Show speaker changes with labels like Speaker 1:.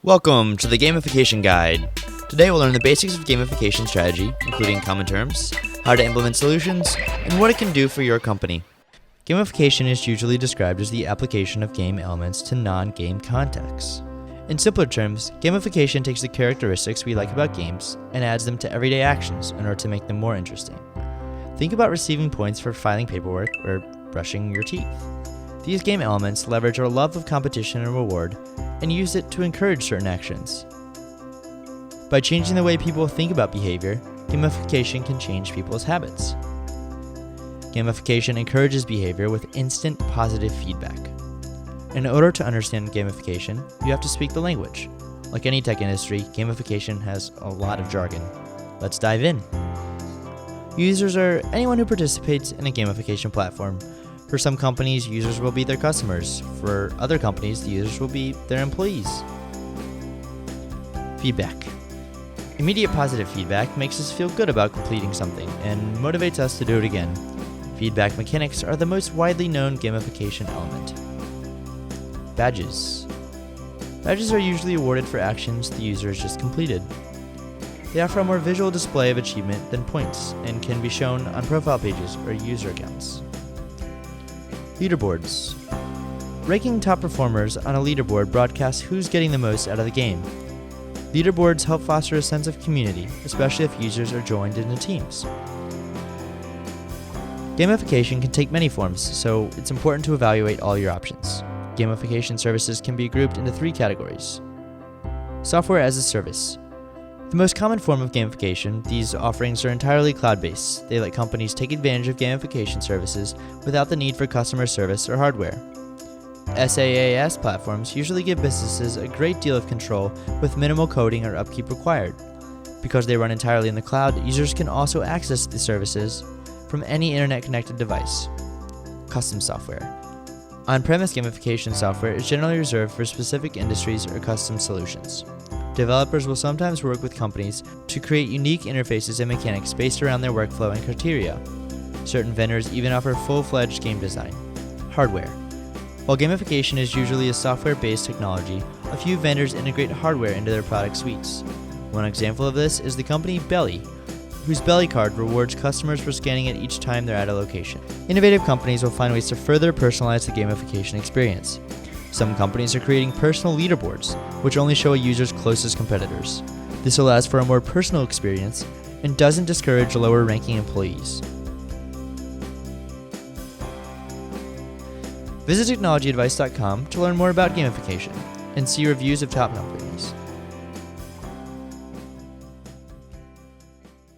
Speaker 1: Welcome to the Gamification Guide. Today we'll learn the basics of gamification strategy, including common terms, how to implement solutions, and what it can do for your company. Gamification is usually described as the application of game elements to non-game contexts. In simpler terms, gamification takes the characteristics we like about games and adds them to everyday actions in order to make them more interesting. Think about receiving points for filing paperwork or brushing your teeth. These game elements leverage our love of competition and reward and use it to encourage certain actions. By changing the way people think about behavior, gamification can change people's habits. Gamification encourages behavior with instant positive feedback. In order to understand gamification, you have to speak the language. Like any tech industry, gamification has a lot of jargon. Let's dive in. Users are anyone who participates in a gamification platform. For some companies, users will be their customers. For other companies, the users will be their employees. Feedback. Immediate positive feedback makes us feel good about completing something and motivates us to do it again. Feedback mechanics are the most widely known gamification element. Badges. Badges are usually awarded for actions the user has just completed. They offer a more visual display of achievement than points and can be shown on profile pages or user accounts. Leaderboards. Ranking top performers on a leaderboard broadcasts who's getting the most out of the game. Leaderboards help foster a sense of community, especially if users are joined into teams. Gamification can take many forms, so it's important to evaluate all your options. Gamification services can be grouped into three categories. Software as a service. The most common form of gamification, these offerings are entirely cloud-based. They let companies take advantage of gamification services without the need for customer service or hardware. SaaS platforms usually give businesses a great deal of control with minimal coding or upkeep required. Because they run entirely in the cloud, users can also access the services from any internet-connected device. Custom software. On-premise gamification software is generally reserved for specific industries or custom solutions. Developers will sometimes work with companies to create unique interfaces and mechanics based around their workflow and criteria. Certain vendors even offer full-fledged game design. Hardware. While gamification is usually a software-based technology, a few vendors integrate hardware into their product suites. One example of this is the company Belly, whose Belly card rewards customers for scanning it each time they're at a location. Innovative companies will find ways to further personalize the gamification experience. Some companies are creating personal leaderboards, which only show a user's closest competitors. This allows for a more personal experience and doesn't discourage lower-ranking employees. Visit TechnologyAdvice.com to learn more about gamification and see reviews of top companies.